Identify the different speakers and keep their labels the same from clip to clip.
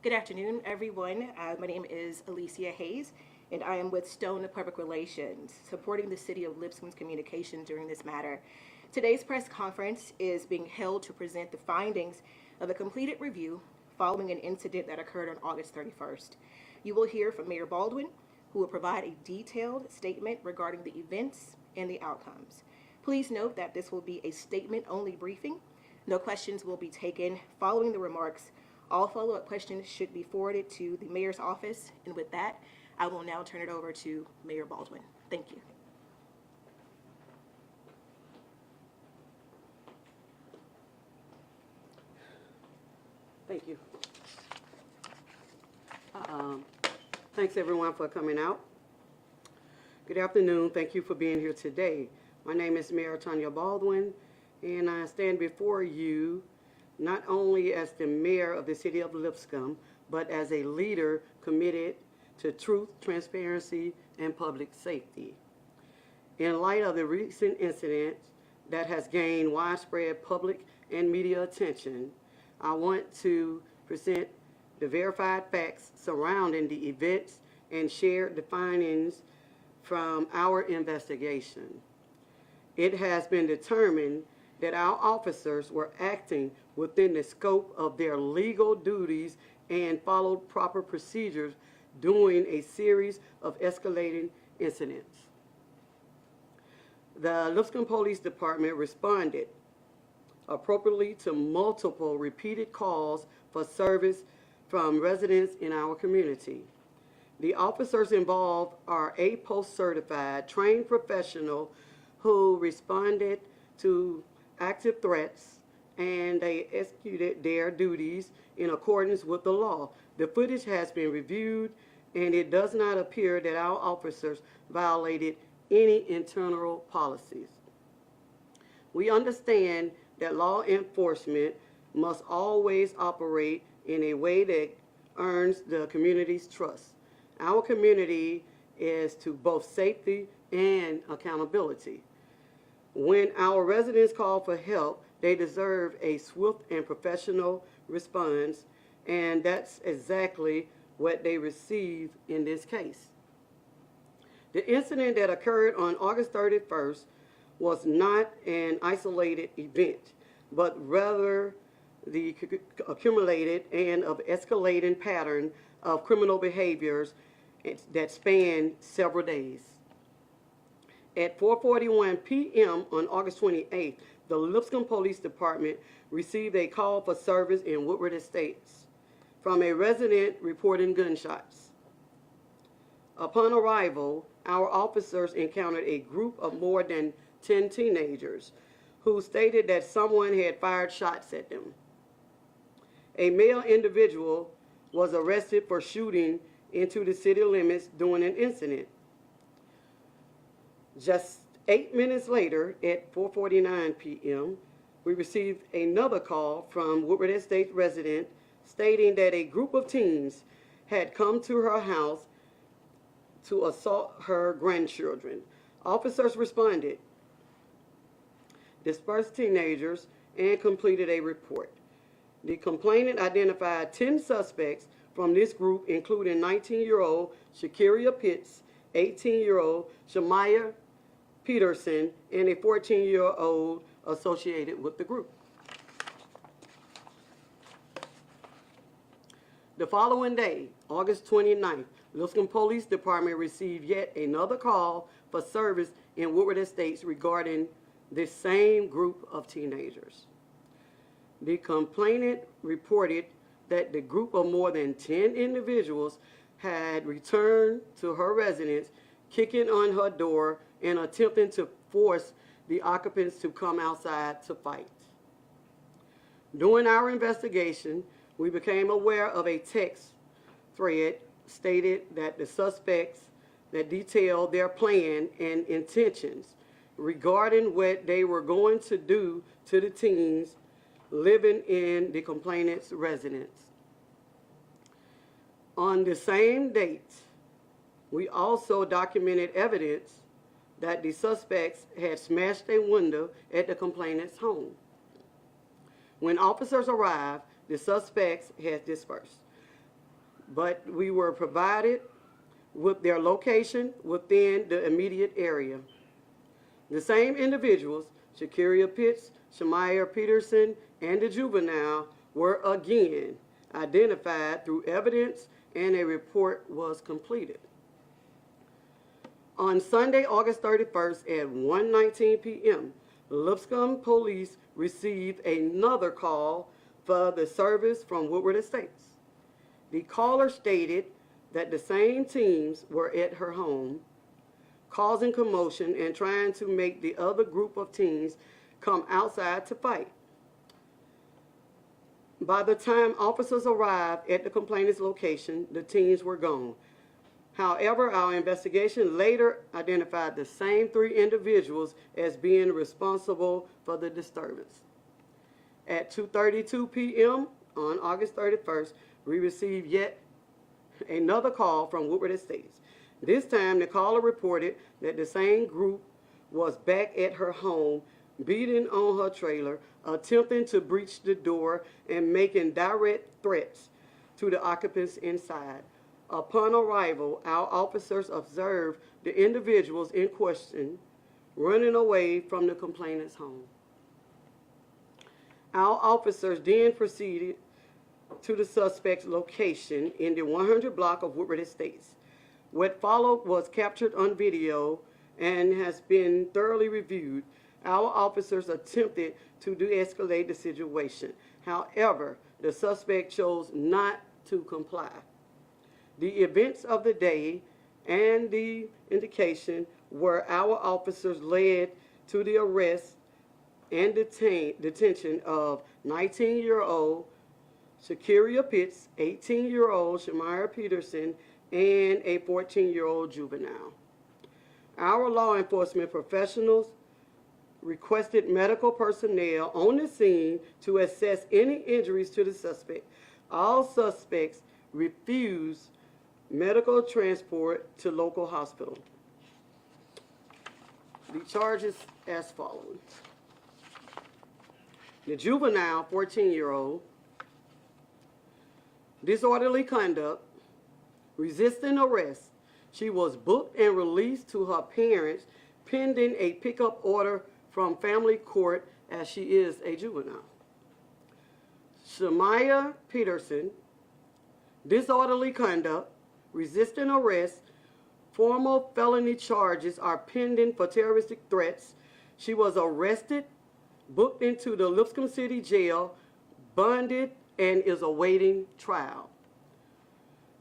Speaker 1: Good afternoon, everyone. My name is Alicia Hayes, and I am with Stone Public Relations, supporting the City of Lipscomb's communication during this matter. Today's press conference is being held to present the findings of a completed review following an incident that occurred on August 31st. You will hear from Mayor Baldwin, who will provide a detailed statement regarding the events and the outcomes. Please note that this will be a statement-only briefing. No questions will be taken following the remarks. All follow-up questions should be forwarded to the mayor's office. And with that, I will now turn it over to Mayor Baldwin. Thank you.
Speaker 2: Thank you. Thanks everyone for coming out. Good afternoon. Thank you for being here today. My name is Mayor Tanya Baldwin, and I stand before you not only as the mayor of the city of Lipscomb, but as a leader committed to truth, transparency, and public safety. In light of the recent incident that has gained widespread public and media attention, I want to present the verified facts surrounding the events and share the findings from our investigation. It has been determined that our officers were acting within the scope of their legal duties and followed proper procedures during a series of escalating incidents. The Lipscomb Police Department responded appropriately to multiple repeated calls for service from residents in our community. The officers involved are A-Post certified, trained professionals who responded to active threats, and they executed their duties in accordance with the law. The footage has been reviewed, and it does not appear that our officers violated any internal policies. We understand that law enforcement must always operate in a way that earns the community's trust. Our community is to both safety and accountability. When our residents call for help, they deserve a swift and professional response, and that's exactly what they received in this case. The incident that occurred on August 31st was not an isolated event, but rather the accumulated and of escalating pattern of criminal behaviors that spanned several days. At 4:41 p.m. on August 28th, the Lipscomb Police Department received a call for service in Woodward Estates from a resident reporting gunshots. Upon arrival, our officers encountered a group of more than 10 teenagers who stated that someone had fired shots at them. A male individual was arrested for shooting into the city limits during an incident. Just 8 minutes later, at 4:49 p.m., we received another call from Woodward Estate resident stating that a group of teens had come to her house to assault her grandchildren. Officers responded, dispersed teenagers, and completed a report. The complainant identified 10 suspects from this group, including 19-year-old Shakiria Pitts, 18-year-old Shamaya Peterson, and a 14-year-old associated with the group. The following day, August 29th, Lipscomb Police Department received yet another call for service in Woodward Estates regarding this same group of teenagers. The complainant reported that the group of more than 10 individuals had returned to her residence, kicking on her door and attempting to force the occupants to come outside to fight. During our investigation, we became aware of a text thread stated that the suspects that detailed their plan and intentions regarding what they were going to do to the teens living in the complainant's residence. On the same date, we also documented evidence that the suspects had smashed a window at the complainant's home. When officers arrived, the suspects had dispersed. but we were provided with their location within the immediate area. The same individuals, Shakiria Pitts, Shamaya Peterson, and the juvenile, were again identified through evidence, and a report was completed. On Sunday, August 31st at 1:19 p.m., Lipscomb Police received another call for the service from Woodward Estates. The caller stated that the same teams were at her home, causing commotion and trying to make the other group of teens come outside to fight. By the time officers arrived at the complainant's location, the teens were gone. However, our investigation later identified the same 3 individuals as being responsible for the disturbance. At 2:32 p.m. on August 31st, we received yet another call from Woodward Estates. This time, the caller reported that the same group was back at her home, beating on her trailer, attempting to breach the door, and making direct threats to the occupants inside. Upon arrival, our officers observed the individuals in question running away from the complainant's home. Our officers then proceeded to the suspect's location in the 100 block of Woodward Estates. What followed was captured on video and has been thoroughly reviewed. Our officers attempted to de-escalate the situation. However, the suspect chose not to comply. The events of the day and the indication were our officers led to the arrest and detention of 19-year-old Shakiria Pitts, 18-year-old Shamaya Peterson, and a 14-year-old juvenile. Our law enforcement professionals requested medical personnel on the scene to assess any injuries to the suspect. All suspects refused medical transport to local hospital. The charges as follows. The juvenile, 14-year-old, disorderly conduct, resisting arrest. She was booked and released to her parents pending a pickup order from family court as she is a juvenile. Shamaya Peterson, disorderly conduct, resisting arrest, formal felony charges are pending for terroristic threats. She was arrested, booked into the Lipscomb City Jail, bonded, and is awaiting trial.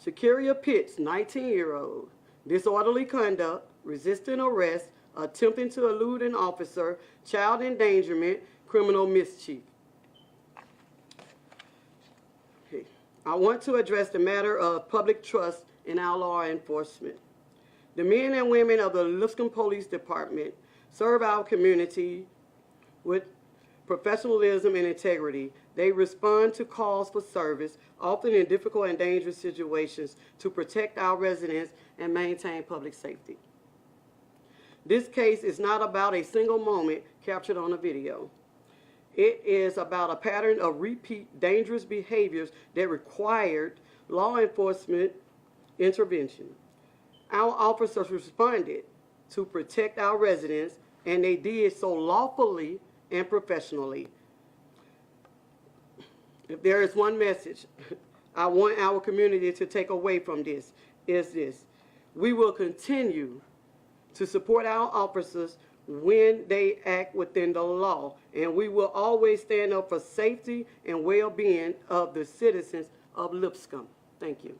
Speaker 2: Shakiria Pitts, 19-year-old, disorderly conduct, resisting arrest, attempting to elude an officer, child endangerment, criminal mischief. Okay. I want to address the matter of public trust in our law enforcement. The men and women of the Lipscomb Police Department serve our community with professionalism and integrity. They respond to calls for service, often in difficult and dangerous situations, to protect our residents and maintain public safety. This case is not about a single moment captured on a video. It is about a pattern of repeat dangerous behaviors that required law enforcement intervention. Our officers responded to protect our residents, and they did so lawfully and professionally. If there is one message I want our community to take away from this, is this: we will continue to support our officers when they act within the law, and we will always stand up for safety and well-being of the citizens of Lipscomb. Thank you.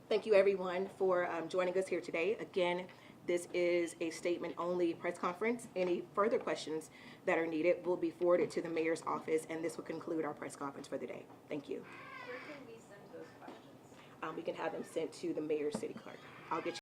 Speaker 1: Thank you, everyone, for joining us here today. Again, this is a statement-only press conference. Any further questions that are needed will be forwarded to the mayor's office, and this will conclude our press conference for the day. Thank you.
Speaker 3: Where can we send those questions?
Speaker 1: We can have them sent to the mayor's city clerk. I'll get you